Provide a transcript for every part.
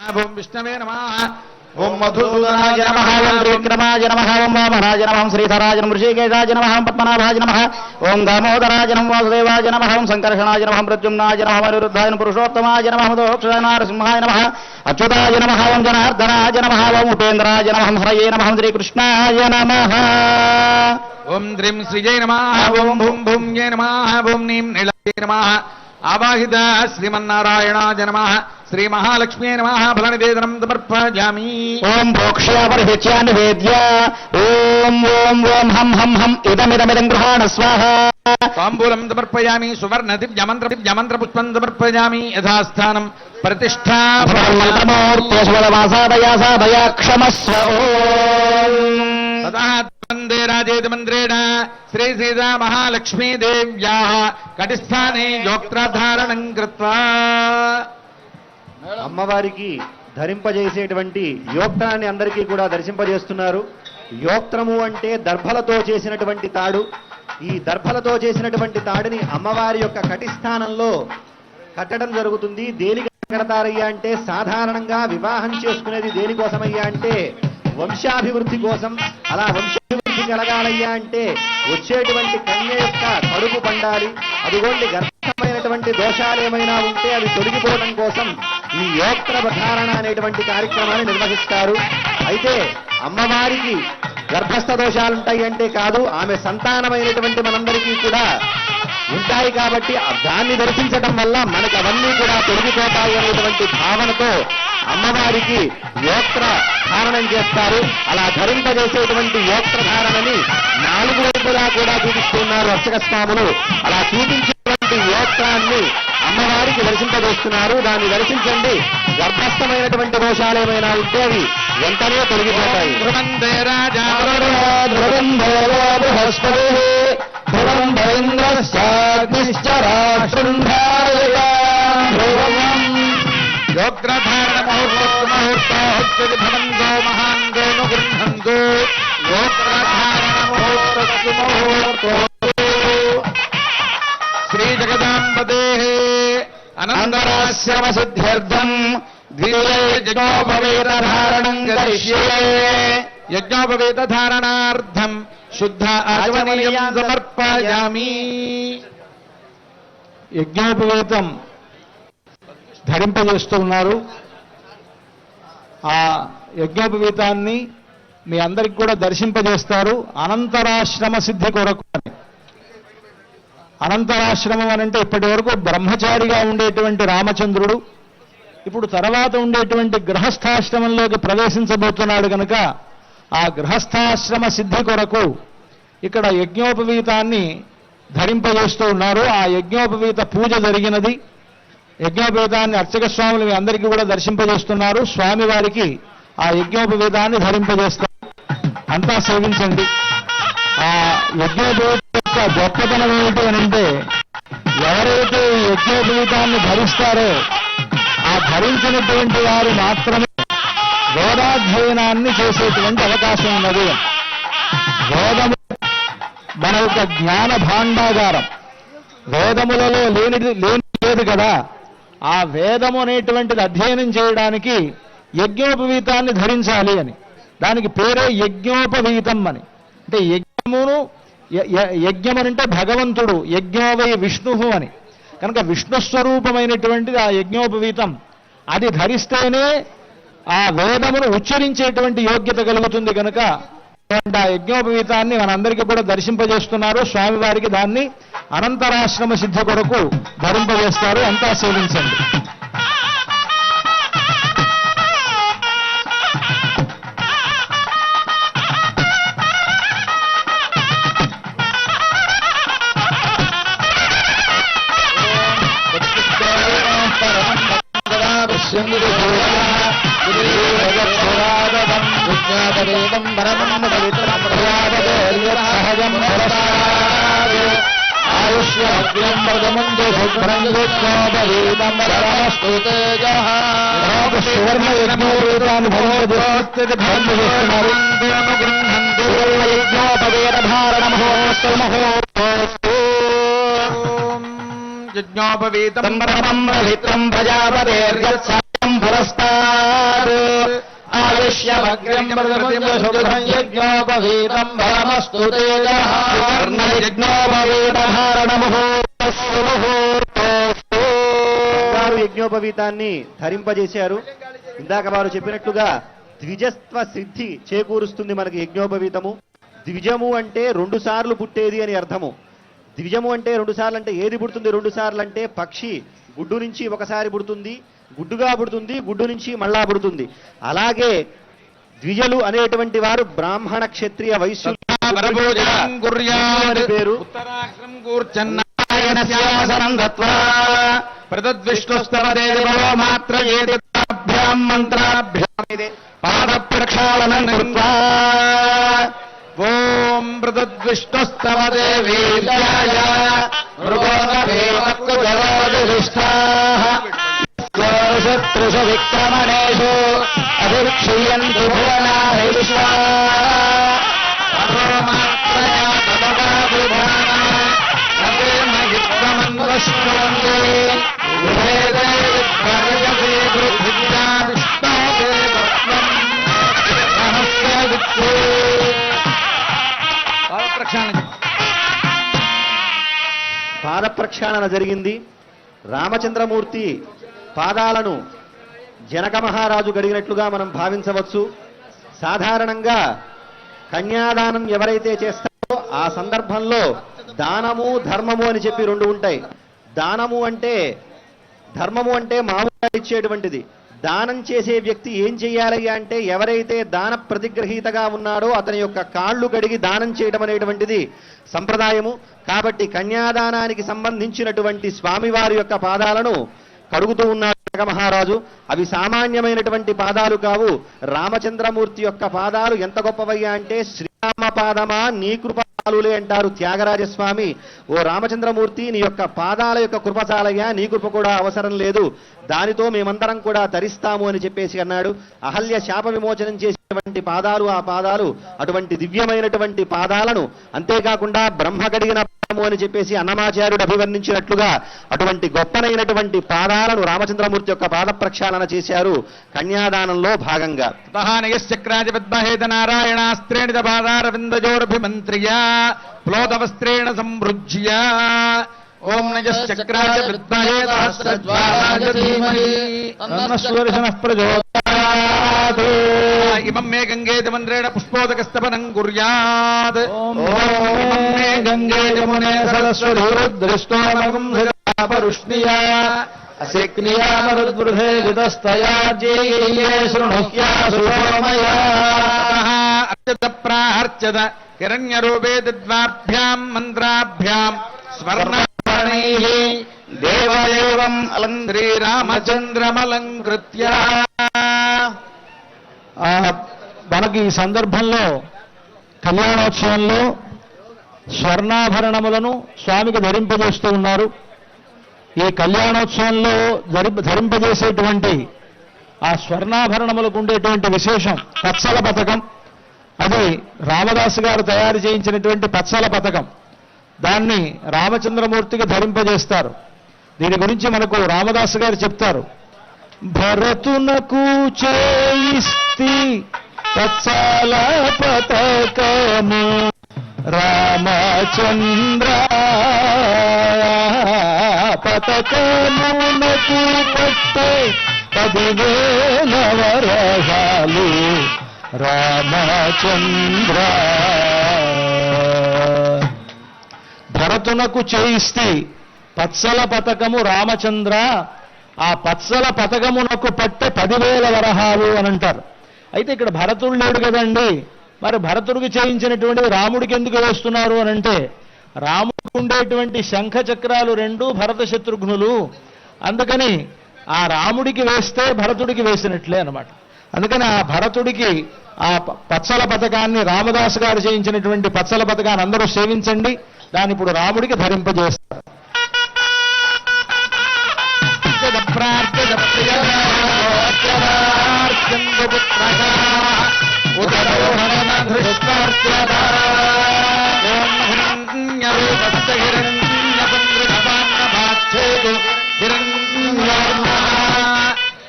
ఓం విష్ణవే నమః. ఓం మధుసూదనాయ నమః. ఓం త్రివిక్రమాయ నమః. ఓం వామనాయ నమః. శ్రీధరాయ నమః. ఋషికేశాయ నమః. పద్మనాభాయ నమః. ఓం దామోదరాయ నమః. వాసుదేవాయ నమః. ఓం సంకర్షణాయ నమః. ప్రద్యుమ్నాయ నమః. అనిరుద్ధాయ నమః. పురుషోత్తమాయ నమః. దోక్షాయ నరసింహాయ నమః. అచ్యుతాయ నమః. ఓం జనార్దనాయ నమః. ఓం ఉపేంద్రాయ నమః. హరయే నమః. శ్రీకృష్ణాయ నమః. ఓం ద్రిం శ్రీజయ నమః. ఓం భూం భూమ్యే నమః. ఓం నీం నీలయే నమః. ఆవాహిత శ్రీమన్నారాయణాయ నమః. శ్రీ మహాలక్ష్మీ నమః. ఫలనివేదనం సమర్పయామి. ఓం భోక్ష్యాపరిహిత్యా నివేద్య ఓం ఓం ఓం హం హం హం ఇదమిదమిదం గృహాణ స్వాహ. తాంబూలం సమర్పయామి. సువర్ణ దివ్యమంత్ర పుష్పం సమర్పయామి. యథాస్థానం ప్రతిష్ఠా మూర్తివాసాదయాసాదయ క్షమస్వ. తదా వందే రాజేత మంత్రేణ శ్రీ సీతా మహాలక్ష్మీ దేవ్యాః కటిస్థానే యోక్త్రధారణం కృత్వా. అమ్మవారికి ధరింపజేసేటువంటి యోక్తాన్ని అందరికీ కూడా దర్శింపజేస్తున్నారు. యోక్త్రము అంటే దర్భలతో చేసినటువంటి తాడు. ఈ దర్భలతో చేసినటువంటి తాడుని అమ్మవారి యొక్క కటిస్థానంలో కట్టడం జరుగుతుంది. దేనికి కడతారయ్యా అంటే సాధారణంగా వివాహం చేసుకునేది దేనికోసమయ్యా అంటే వంశాభివృద్ధి కోసం. అలా వంశాభివృద్ధి కలగాలయ్యా అంటే వచ్చేటువంటి కన్య యొక్క కడుపు పండాలి. అదిగోండి గర్భమైనటువంటి దోషాలు ఏమైనా ఉంటే అవి తొలగిపోవడం కోసం ఈ యోక్త్ర ధారణ అనేటువంటి కార్యక్రమాన్ని నిర్వహిస్తారు. అయితే అమ్మవారికి గర్భస్థ దోషాలుంటాయి అంటే కాదు, ఆమె సంతానమైనటువంటి మనందరికీ కూడా ఉంటాయి. కాబట్టి దాన్ని దర్శించడం వల్ల మనకు అవన్నీ కూడా తొలగిపోతాయి అనేటువంటి భావనతో అమ్మవారికి యోక్త్ర ధారణం చేస్తారు. అలా ధరింపజేసేటువంటి యోక్త్ర ధారణని 4 వైపులా కూడా చూపిస్తున్నారు అర్చక స్వాములు. అలా చూపించేటువంటి యోక్త్రాన్ని అమ్మవారికి దర్శింపజేస్తున్నారు. దాన్ని దర్శించండి. గర్భస్థమైనటువంటి దోషాలు ఏమైనా ఉంటే అవి వెంటనే తొలగిపోతాయి. యోగ్రధారణ ముహూర్తోహోత్తది భవంతో మహాంగోను గృహంతు. యోగ్రధారణ ముహూర్తో శ్రీ జగదాంబదేః అనంతరాశ్రమ సిద్ధ్యర్థం ద్విజోపవేత ధారణం కరిష్యే. యజ్ఞోపవేత ధారణార్థం శుద్ధ ఆచమనీయం సమర్పయామి. యజ్ఞోపవేతం ధరింపజేస్తూ ఉన్నారు. ఆ యజ్ఞోపవీతాన్ని మీ అందరికి కూడా దర్శింపజేస్తారు. అనంతరాశ్రమ సిద్ధి కొరకు అని. అనంతరాశ్రమం అనంటే ఇప్పటి వరకు బ్రహ్మచారిగా ఉండేటువంటి రామచంద్రుడు ఇప్పుడు తర్వాత ఉండేటువంటి గృహస్థాశ్రమంలోకి ప్రవేశించబోతున్నాడు కనుక ఆ గృహస్థాశ్రమ సిద్ధి కొరకు ఇక్కడ యజ్ఞోపవీతాన్ని ధరింపజేస్తూ ఉన్నారు. ఆ యజ్ఞోపవీత పూజ జరిగినది. యజ్ఞోపవీతాన్ని అర్చక స్వాములు మీ అందరికీ కూడా దర్శింపజేస్తున్నారు. స్వామివారికి ఆ యజ్ఞోపవీతాన్ని ధరింపజేస్తారు. అంతా సేవించండి. ఆ యజ్ఞోపవీత యొక్క గొప్పతనం ఏమిటి అనంటే ఎవరైతే ఈ యజ్ఞోపవీతాన్ని ధరిస్తారో ఆ ధరించినటువంటి వారు మాత్రమే వేదాధ్యయనాన్ని చేసేటువంటి అవకాశం ఉన్నది. వేదము మన యొక్క జ్ఞాన భాండాగారం. వేదములలో లేనిది లేదు కదా. ఆ వేదము అనేటువంటిది అధ్యయనం చేయడానికి యజ్ఞోపవీతాన్ని ధరించాలి అని. దానికి పేరే యజ్ఞోపవీతం అని. అంటే యజ్ఞం అంటే భగవంతుడు, యజ్ఞోవై విష్ణు అని. కనుక విష్ణుస్వరూపమైనటువంటిది ఆ యజ్ఞోపవీతం. అది ధరిస్తేనే ఆ వేదమును ఉచ్చరించేటువంటి యోగ్యత కలుగుతుంది. కనుక ఆ యజ్ఞోపవీతాన్ని మనందరికీ కూడా దర్శింపజేస్తున్నారు. స్వామివారికి దాన్ని అనంతరాశ్రమ సిద్ధి కొరకు ధరింపజేస్తారు. అంతా సేవించండి. యజ్ఞోపవీతం ప్రజాపతే పురస్తా పుష్యమగ్రం ప్రతిమశుభ్రం యజ్ఞోపవీతం భవమస్తు తేజః వారు యజ్ఞోపవీతాన్ని ధరింపజేశారు. ఇందాక వారు చెప్పినట్లుగా ద్విజత్వ సిద్ధి చేకూరుస్తుంది మనకి యజ్ఞోపవీతము. ద్విజము అంటే 2 సార్లు పుట్టేది అని అర్థము. ద్విజము అంటే 2 సార్లు అంటే ఏది పుడుతుంది? 2 సార్లు అంటే పక్షి గుడ్డు నుంచి ఒకసారి పుడుతుంది, గుడ్డుగా పుడుతుంది, గుడ్డు నుంచి మళ్ళా పుడుతుంది. అలాగే ద్విజలు అనేటువంటి వారు బ్రాహ్మణ క్షత్రియ వైశ్యులు పేరు. పాద ప్రక్షాళనం కృత్వా ఓం ప్రదద్విష్ణుస్తవ దేవీర్యాయ శత్రుషు విక్రమణేషు అభిక్షీయంతు భువనాని విశ్వా పాద ప్రక్షాళన జరిగింది. రామచంద్రమూర్తి పాదాలను జనక మహారాజు గడిగినట్లుగా మనం భావించవచ్చు. సాధారణంగా కన్యాదానం ఎవరైతే చేస్తారో ఆ సందర్భంలో దానము ధర్మము అని చెప్పి 2 ఉంటాయి. దానము అంటే ధర్మము అంటే మామూలుగా ఇచ్చేటువంటిది. దానం చేసే వ్యక్తి ఏం చేయాలి అంటే ఎవరైతే దాన ప్రతిగ్రహీతగా ఉన్నాడో అతని యొక్క కాళ్ళు కడిగి దానం చేయడం అనేటువంటిది సంప్రదాయము. కాబట్టి కన్యాదానానికి సంబంధించినటువంటి స్వామివారి యొక్క పాదాలను కడుగుతూ ఉన్నాడు మహారాజు. అవి సామాన్యమైనటువంటి పాదాలు కావు. రామచంద్రమూర్తి యొక్క పాదాలు ఎంత గొప్పవయ్యా అంటే శ్రీరామ పాదమా నీ కృపాలులే అంటారు త్యాగరాజస్వామి. ఓ రామచంద్రమూర్తి, నీ యొక్క పాదాల యొక్క కృప చాలయ్యా, నీ కృప కూడా అవసరం లేదు, దానితో మేమందరం కూడా తరిస్తాము అని చెప్పేసి అన్నాడు. అహల్య శాప విమోచనం చేసినటువంటి పాదాలు ఆ పాదాలు. అటువంటి దివ్యమైనటువంటి పాదాలను, అంతేకాకుండా బ్రహ్మ కడిగిన పాదము అని చెప్పేసి అన్నమాచార్యుడు అభివర్ణించినట్లుగా అటువంటి గొప్పనైనటువంటి పాదాలను రామచంద్రమూర్తి యొక్క పాద ప్రక్షాళన చేశారు కన్యాదానంలో భాగంగా. చక్రాధిపద్మహేత నారాయణాస్త్రేణిత పాదారవిందజోరభిమంత్ర్య ప్లోతవస్త్రేణ సంవృజ్య ఓం నయశ్చక్రాయ విద్మహే సహస్రజ్వాలాయ ధీమహి తన్నః ప్రచోదయాత్. ఇమం మే గంగే మంత్రేణ పుష్పోదకస్తపనం కుర్యాత్. ఓం మే గంగే యమునే సరస్వతి రుద్రష్టోమగం పరుష్ణియా అశక్నియామరుద్వృధే విదస్తయా జేయే శృణుహ్యా సుమయా అర్చత ప్రార్చత హిరణ్యరూపే ద్వాభ్యాం మంత్రాభ్యాం స్వర్ణైః దేవదేవం శ్రీరామచంద్రమలంకృత్య. మనకి ఈ సందర్భంలో కళ్యాణోత్సవంలో స్వర్ణాభరణములను స్వామికి ధరింపజేస్తూ ఉన్నారు. ఈ కళ్యాణోత్సవంలో ధరింపజేసేటువంటి ఆ స్వర్ణాభరణములకు ఉండేటువంటి విశేషం పచ్చల పథకం. అది రామదాసు గారు తయారు చేయించినటువంటి పచ్చల పథకం. దాన్ని రామచంద్రమూర్తికి ధరింపజేస్తారు. దీని గురించి మనకు రామదాసు గారు చెప్తారు. భరతునకు చేయిస్తి పచ్చల పథకము రామచంద్ర పథకమునకు పట్టే 10,000 వరహాలు రామచంద్ర. భరతునకు చేయిస్తే పత్సల పథకము రామచంద్ర, ఆ పత్సల పథకమునకు పట్టే 10,000 వరహాలు అని అంటారు. అయితే ఇక్కడ భరతుడు లేడు కదండి, మరి భరతుడికి చేయించినటువంటి రాముడికి ఎందుకు వేస్తున్నారు అని అంటే, రాముడికి ఉండేటువంటి శంఖ చక్రాలు 2 భరత శత్రుఘ్నులు, అందుకని ఆ రాముడికి వేస్తే భరతుడికి వేసినట్లే అన్నమాట. అందుకని ఆ భరతుడికి ఆ పత్సల పథకాన్ని రామదాసు గారు చేయించినటువంటి పత్సల పథకాన్ని అందరూ సేవించండి. దాన్ని ఇప్పుడు రాముడికి ధరింపజేస్తారు.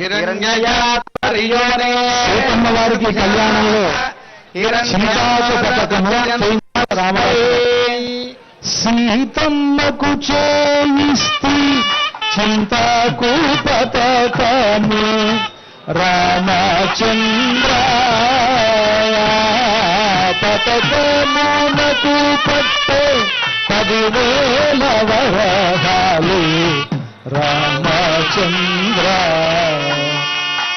హిరణ్యయాత్ర సీతమ్మ వారికి కళ్యాణంలో చింతాకు పథకము చేయించారు రామాయణ. సీతమ్మకు చేయిస్తి చింతాకు పథకము రామచంద్ర పథకమునకు పట్టే 10,000 వరహాలు రామచంద్ర.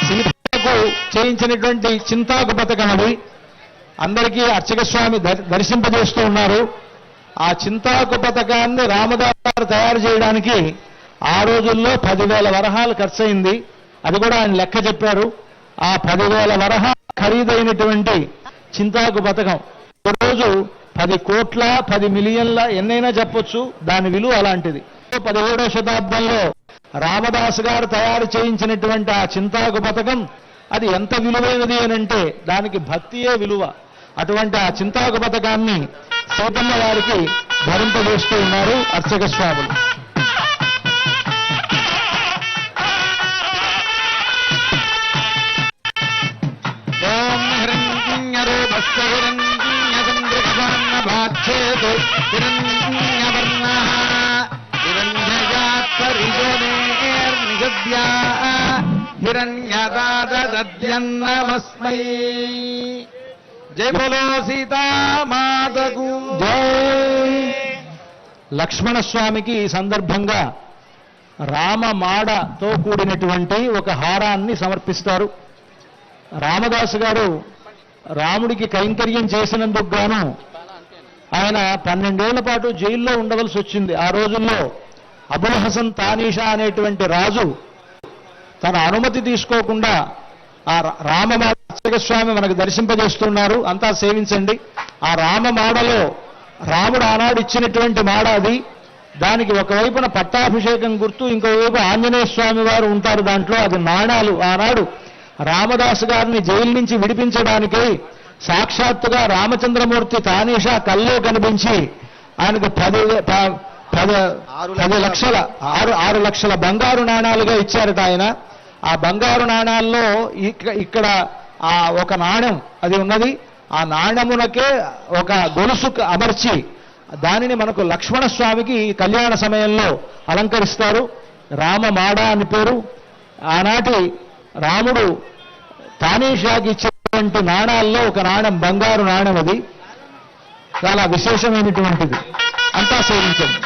సీతకు చేయించినటువంటి చింతాకు పథకం అది అందరికీ అర్చక స్వామి దర్శింపజేస్తూ ఉన్నారు. ఆ చింతాకు పథకాన్ని రామదాసు గారు తయారు చేయడానికి ఆ రోజుల్లో 10,000 వరహాలు ఖర్చయింది. అది కూడా ఆయన లెక్క చెప్పారు. ఆ 10,000 వరహాలు ఖరీదైనటువంటి చింతాకు పథకం రోజు 10 కోట్ల 10 మిలియన్ల ఎన్నైనా చెప్పొచ్చు, దాని విలువ అలాంటిది. 17వ శతాబ్దంలో రామదాసు గారు తయారు చేయించినటువంటి ఆ చింతాకు పథకం అది ఎంత విలువైనది అనంటే దానికి భక్తియే విలువ. అటువంటి ఆ చింతాకు పథకాన్ని సీతమ్మ వారికి ధరింపజేస్తూ ఉన్నారు అర్చక స్వాములు. ఓం హిరణ్యరూపస్య హిరణ్యచంద్రికవర్ణభాచ్ఛేదు హిరణ్యవర్ణః హిరణ్యజాతరిజోనేర్నిషద్యా హిరణ్యదాదద్యన్నమస్మై. జై బోలో సీతామాతకు జై. లక్ష్మణస్వామికి ఈ సందర్భంగా రామమాడతో కూడినటువంటి ఒక హారాన్ని సమర్పిస్తారు. రామదాసు గారు రాముడికి కైంకర్యం చేసినందుకు గాను ఆయన 12 ఏళ్ల పాటు జైల్లో ఉండవలసి వచ్చింది. ఆ రోజుల్లో అబుల్ హసన్ తానీషా అనేటువంటి రాజు తన అనుమతి తీసుకోకుండా ఆ రామమాడ అర్చక స్వామి మనకు దర్శింపజేస్తున్నారు. అంతా సేవించండి. ఆ రామమాడలో రాముడు ఆనాడు ఇచ్చినటువంటి మాడ అది. దానికి ఒకవైపున పట్టాభిషేకం గుర్తు, ఇంకోవైపు ఆంజనేయ స్వామి వారు ఉంటారు దాంట్లో. అది నాణాలు. ఆనాడు రామదాసు గారిని జైలు నుంచి విడిపించడానికి సాక్షాత్తుగా రామచంద్రమూర్తి తానీషా కల్లో కనిపించి ఆయనకు 6 లక్షల బంగారు నాణాలుగా ఇచ్చారట ఆయన. ఆ బంగారు నాణాల్లో ఇక్కడ ఆ ఒక నాణ్యం అది ఉన్నది. ఆ నాణ్యమునకే ఒక గొలుసు అమర్చి దానిని మనకు లక్ష్మణస్వామికి కళ్యాణ సమయంలో అలంకరిస్తారు. రామమాడ అని పేరు. ఆనాటి రాముడు తానీషాకి ఇచ్చినటువంటి నాణాల్లో ఒక నాణ్యం బంగారు నాణ్యం. అది చాలా విశేషమైనటువంటిది. అంతా సేవించండి.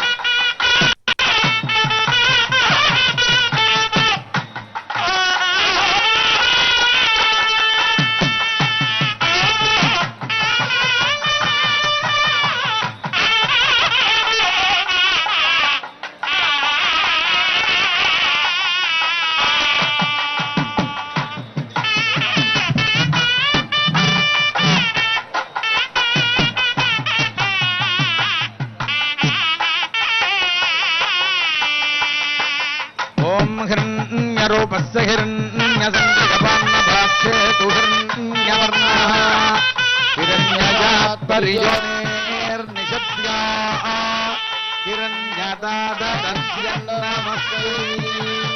హిరణ్యరూపస్య హిరణ్యచంద్రికవర్ణభాచ్ఛేదు హిరణ్యవర్ణః హిరణ్యజాతరిజోనేర్నిషద్యా హిరణ్యదాదద్యన్నమస్మై.